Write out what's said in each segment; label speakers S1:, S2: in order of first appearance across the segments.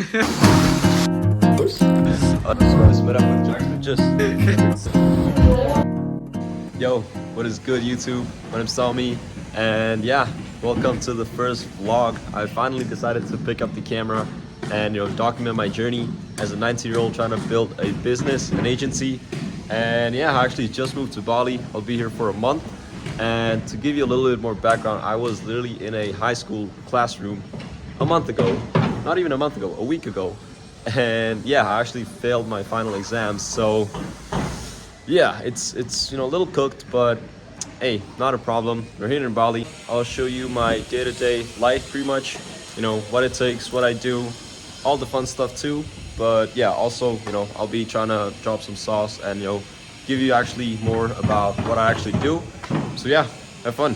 S1: Yo, what is good, YouTube? My name's Salmi, and yeah, welcome to the first vlog. I finally decided to pick up the camera and document my journey as a 19-year-old trying to build a business, an agency. And yeah, I actually just moved to Bali. I'll be here for a month. And to give you a little bit more background, I was literally in a high school classroom a month ago, not even a month ago, a week ago. And yeah, I actually failed my final exams. So yeah, it's a little cooked, but hey, not a problem. We're here in Bali. I'll show you my day-to-day life, pretty much, what it takes, what I do, all the fun stuff too. But yeah, also, I'll be trying to drop some sauce and give you actually more about what I actually do. So yeah, have fun.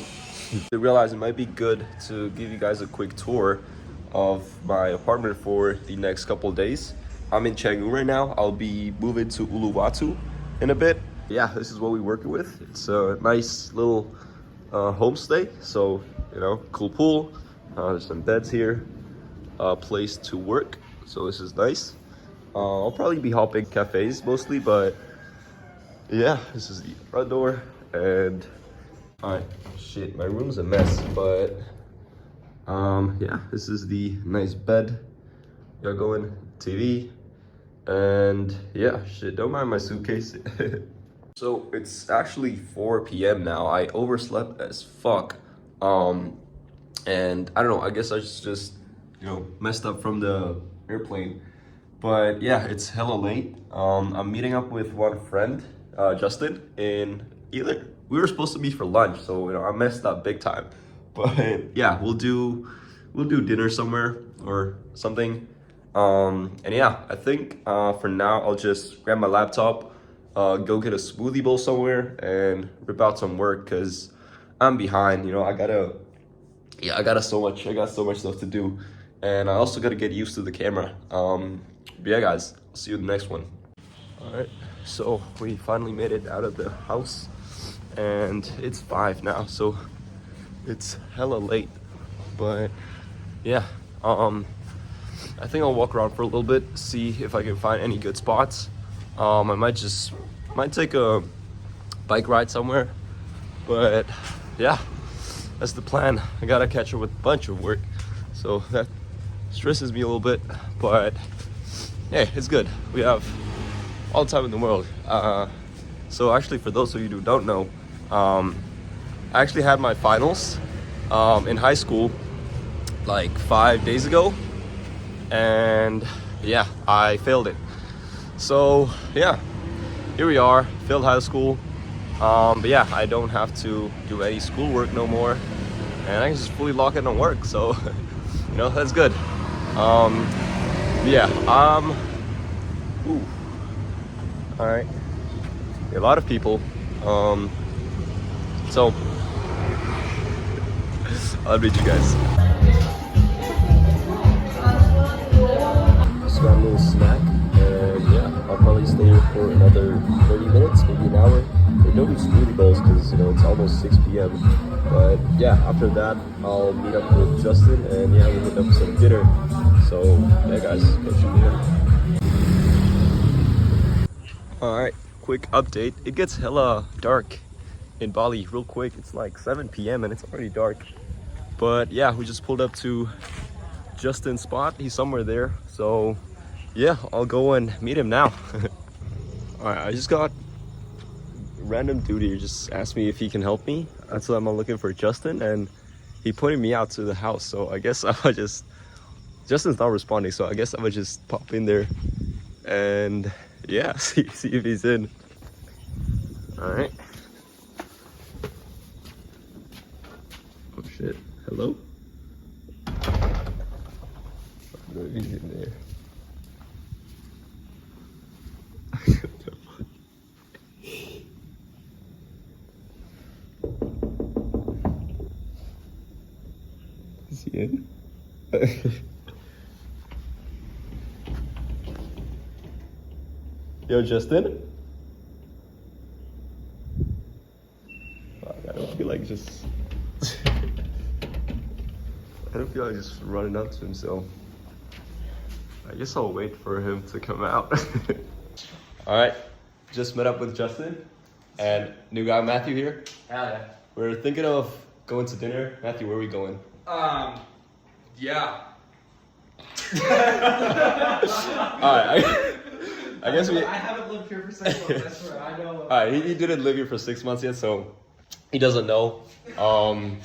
S1: I realized it might be good to give you guys a quick tour of my apartment for the next couple of days. I'm in Canggu right now. I'll be moving to Uluwatu in a bit. Yeah, this is what we're working with. It's a nice little homestay. So, cool pool. There's some beds here. Place to work. So this is nice. I'll probably be hopping cafes mostly, but yeah, this is the front door. And alright, shit, my room's a mess, but yeah, this is the nice bed. Got going, TV, and yeah, shit, don't mind my suitcase. So it's actually 4 p.m. now. I overslept as fuck. And I don't know, I guess I just messed up from the airplane. But yeah, it's hella late. I'm meeting up with one friend, Justin, in either. We were supposed to meet for lunch, so I messed up big time. But yeah, we'll do dinner somewhere or something. And yeah, I think for now I'll just grab my laptop, go get a smoothie bowl somewhere, and rip out some work because I'm behind. I got so much stuff to do, and I also gotta get used to the camera. But yeah, guys, I'll see you in the next one. All right, so we finally made it out of the house, and it's 5 now, so it's hella late. But yeah, I think I'll walk around for a little bit, see if I can find any good spots. I might take a bike ride somewhere, but yeah, that's the plan. I gotta catch up with a bunch of work, so that stresses me a little bit, but hey, it's good. We have all the time in the world. So actually, for those of you who don't know, I actually had my finals in high school like 5 days ago, and yeah, I failed it. So yeah, here we are, failed high school. But yeah, I don't have to do any schoolwork no more, and I can just fully lock in on work. So that's good. Yeah, ooh, all right, a lot of people. So I'll meet you guys. Just got a little snack, and yeah, I'll probably stay here for another 30 minutes, maybe an hour. They don't do smoothie bowls because it's almost 6 p.m. But yeah, after that, I'll meet up with Justin, and yeah, we'll hit up some dinner. So yeah, guys, go shoot dinner. All right, quick update. It gets hella dark in Bali real quick. It's like 7 p.m. and it's already dark. But yeah, we just pulled up to Justin's spot. He's somewhere there. So yeah, I'll go and meet him now. All right, I just got random dude here just asked me if he can help me. That's why I'm looking for Justin, and he pointed me out to the house. So I guess I would just, Justin's not responding, so I guess I would just pop in there and yeah, see if he's in. All right. Oh shit, hello? I don't know if he's in there. Is he in? Yo, Justin? Fuck, I don't feel like just I don't feel like just running up to him, so I guess I'll wait for him to come out. All right, just met up with Justin and new guy Matthew here.
S2: Hell yeah.
S1: We're thinking of going to dinner. Matthew, where are we going?
S2: Yeah.
S1: All right, I guess we.
S2: I haven't lived here for 6 months, I swear. I know.
S1: All right, he didn't live here for 6 months yet, so he doesn't know.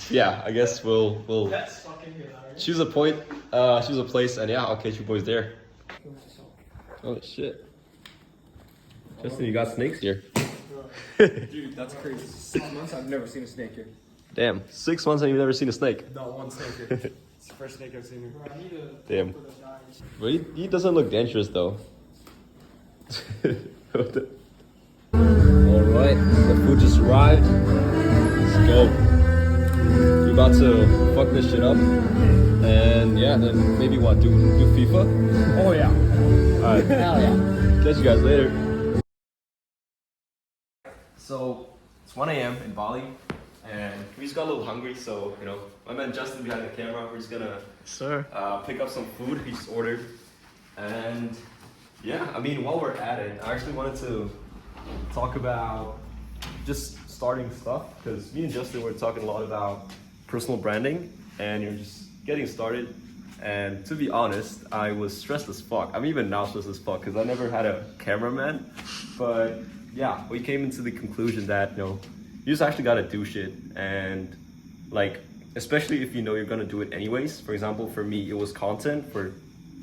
S1: Yeah, I guess we'll
S2: That's fucking hilarious.
S1: choose a place, and yeah, I'll catch you boys there. Oh shit. Justin, you got snakes here.
S2: Dude, that's crazy. 6 months, I've never seen a snake here.
S1: Damn, 6 months and you've never seen a snake.
S2: Not one snake here. It's the first snake I've seen here.
S1: Damn. But he doesn't look dangerous though. Alright, the food just arrived. Let's go. We're about to fuck this shit up. And yeah, then maybe what, do FIFA?
S2: Oh yeah.
S1: Alright.
S2: Hell yeah.
S1: Catch you guys later. So it's 1 a.m. in Bali, and we just got a little hungry. So you know, my man Justin behind the camera. We're just gonna pick up some food he just ordered, and yeah, I mean while we're at it, I actually wanted to talk about just starting stuff because me and Justin were talking a lot about personal branding, and you're just getting started. And to be honest, I was stressed as fuck. I'm even now stressed as fuck because I never had a cameraman, but yeah, we came into the conclusion that, you know, you just actually gotta do shit. And like, especially if you know you're gonna do it anyways. For example, for me, it was content. For,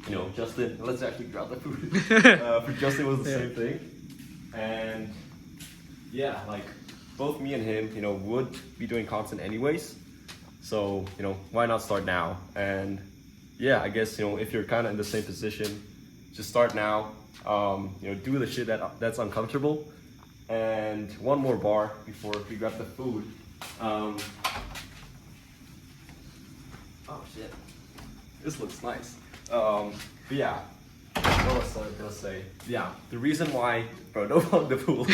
S1: you know, Justin, let's actually grab the food. For Justin, it was the same thing. And yeah, like both me and him, you know, would be doing content anyways. So, you know, why not start now? And yeah, I guess, you know, if you're kind of in the same position, just start now. You know, do the shit that's uncomfortable. And one more bar before we grab the food. Oh shit, this looks nice. But yeah, what was I gonna say? Yeah, the reason why, bro, don't hug the pool.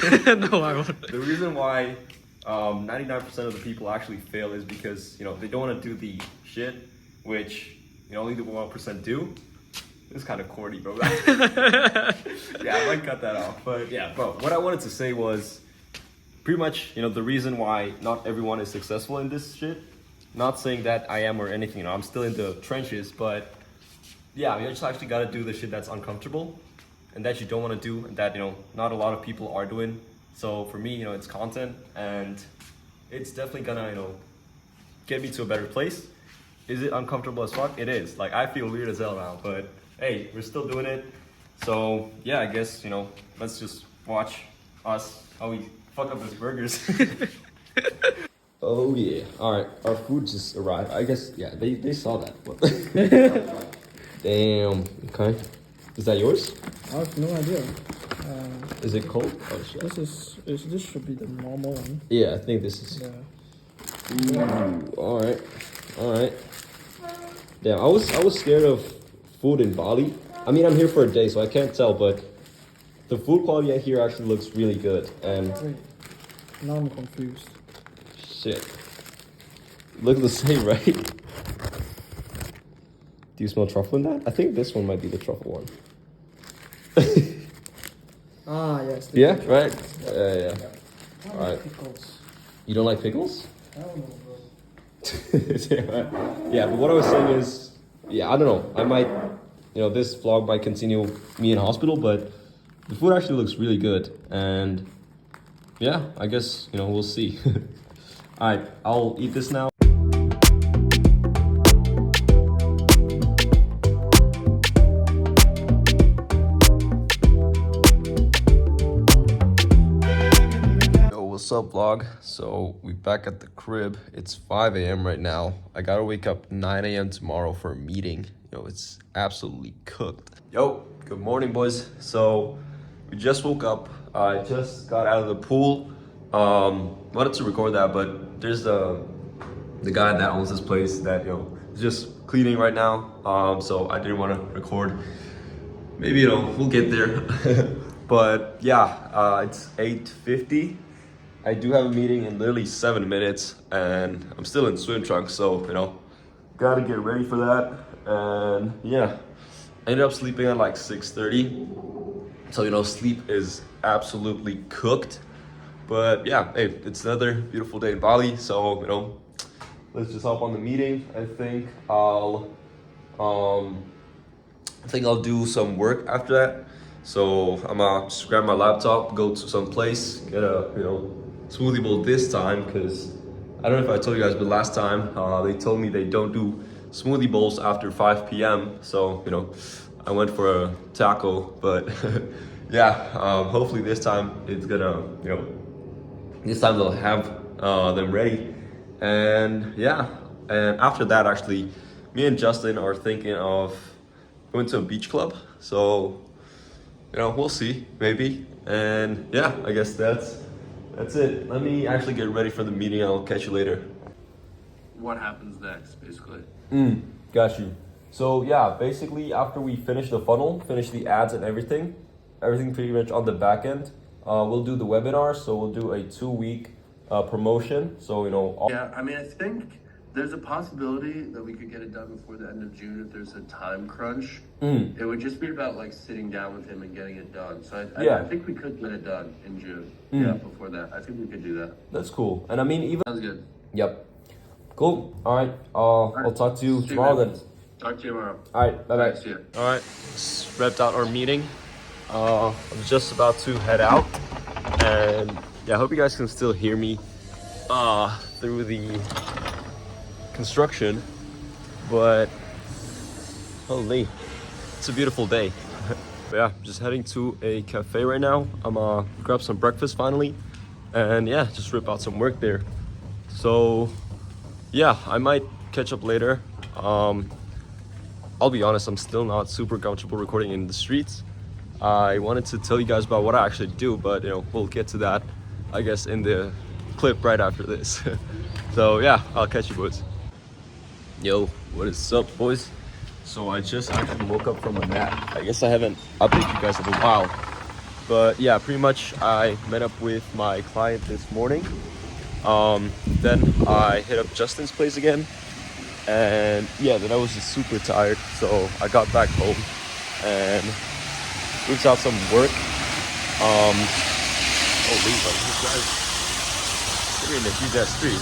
S2: No, I won't.
S1: The reason why 99% of the people actually fail is because, you know, they don't want to do the shit, which, you know, only the 1% do. It's kind of corny, bro. Yeah, I might cut that off. But yeah, bro, what I wanted to say was pretty much, you know, the reason why not everyone is successful in this shit. Not saying that I am or anything, you know, I'm still in the trenches, but yeah, you just actually gotta do the shit that's uncomfortable and that you don't want to do and that, you know, not a lot of people are doing. So for me, you know, it's content and it's definitely gonna, you know, get me to a better place. Is it uncomfortable as fuck? It is. Like, I feel weird as hell now, but hey, we're still doing it. So yeah, I guess, you know, let's just watch us, how we fuck up these burgers. Oh yeah. Alright, our food just arrived. I guess, yeah, they saw that. Damn. Okay. Is that yours?
S3: I have no idea.
S1: Is it cold? Oh shit.
S3: This should be the normal one.
S1: Yeah, I think this is.
S3: Yeah.
S1: Alright. Alright. Damn, I was scared of food in Bali. I mean, I'm here for a day, so I can't tell, but the food quality here actually looks really good. And
S3: Wait, now I'm confused.
S1: shit, look the same, right? Do you smell truffle in that? I think this one might be the truffle one.
S3: Ah, yes.
S1: Yeah, right? Yeah.
S3: I
S1: Alright.
S3: like pickles.
S1: You don't like pickles?
S3: I don't know, bro.
S1: Yeah, but what I was saying is, yeah, I don't know. I might, you know, this vlog might continue me in hospital, but the food actually looks really good. And yeah, I guess, you know, we'll see. Alright, I'll eat this now. What's up, vlog? So we back at the crib. It's 5 a.m. right now. I gotta wake up 9 a.m. tomorrow for a meeting. Yo, it's absolutely cooked. Yo, good morning, boys. So we just woke up. I just got out of the pool. Wanted to record that, but there's the guy that owns this place that, you know, is just cleaning right now. So I didn't want to record. Maybe, you know, we'll get there. But yeah, it's 8:50. I do have a meeting in literally 7 minutes, and I'm still in swim trunks, so, you know, gotta get ready for that. And yeah, I ended up sleeping at like 6:30. So, you know, sleep is absolutely cooked. But yeah, hey, it's another beautiful day in Bali. So, you know, let's just hop on the meeting. Um, I think I'll do some work after that. So I'm gonna just grab my laptop, go to some place, get a smoothie bowl this time because I don't know if I told you guys, but last time they told me they don't do smoothie bowls after 5 p.m. So I went for a taco, but yeah, hopefully this time it's gonna this time they'll have them ready, and yeah, and after that actually, me and Justin are thinking of going to a beach club. So we'll see, maybe. And yeah, I guess that's it. Let me actually get ready for the meeting. I'll catch you later.
S2: What happens next, basically?
S1: Got you. So yeah, basically after we finish the funnel, finish the ads and everything pretty much on the back end, we'll do the webinar. So we'll do a 2-week promotion. So
S4: Yeah, I mean, I think there's a possibility that we could get it done before the end of June if there's a time crunch. It would just be about like sitting down with him and getting it done. So I think we could get it done in June. Yeah, before that. I think we could do that.
S1: that's cool. And I mean even
S4: Sounds good.
S1: Yep. Cool. All right. I'll talk to you
S4: See you,
S1: tomorrow
S4: man.
S1: then.
S4: Talk to you tomorrow.
S1: All right. Bye bye.
S4: See ya.
S1: All right. Just wrapped out our meeting. I'm just about to head out, and yeah, I hope you guys can still hear me through the construction. But holy, it's a beautiful day. But yeah, just heading to a cafe right now. I'm grab some breakfast finally, and yeah, just rip out some work there. So yeah, I might catch up later. I'll be honest, I'm still not super comfortable recording in the streets. I wanted to tell you guys about what I actually do, but we'll get to that, I guess, in the clip right after this. So yeah, I'll catch you boys. Yo, what is up, boys? So I just actually woke up from a nap. I guess I haven't updated you guys in a while, but yeah, pretty much I met up with my client this morning. Then I hit up Justin's place again, and yeah, then I was just super tired, so I got back home and whipped out some work. Holy, like this guy's sitting in a huge ass street.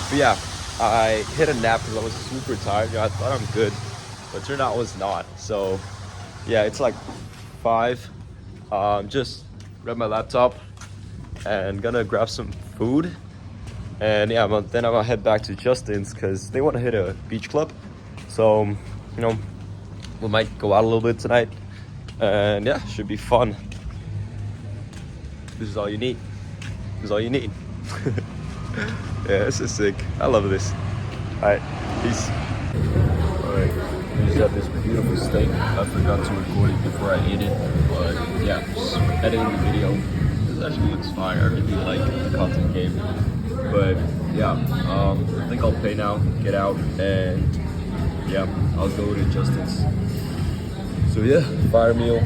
S1: But yeah, I hit a nap because I was super tired. I thought I'm good, but turned out I was not. So yeah, it's like 5. Just grab my laptop and gonna grab some food, and yeah, but then I'm gonna head back to Justin's because they want to hit a beach club. So we might go out a little bit tonight, and yeah, should be fun. This is all you need. This is all you need. Yeah, this is sick. I love this. All right, peace. All right, we just got this beautiful steak. I forgot to record it before I ate it, but yeah, just editing the video. This actually looks fire. I really like the content game. But yeah, I think I'll pay now, get out, and yeah, I'll go to Justin's. So yeah, fire meal,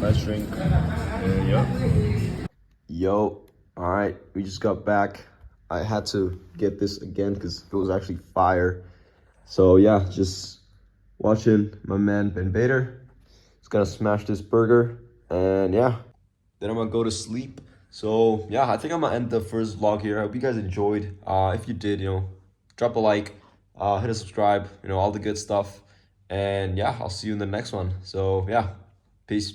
S1: nice drink, and yeah. Yo, all right, we just got back. I had to get this again because it was actually fire. So yeah, just watching my man Ben Bader. He's gonna smash this burger, and yeah, then I'm gonna go to sleep. So yeah, I think I'm gonna end the first vlog here. I hope you guys enjoyed. If you did, drop a like, hit a subscribe, all the good stuff. And yeah, I'll see you in the next one. So yeah, peace.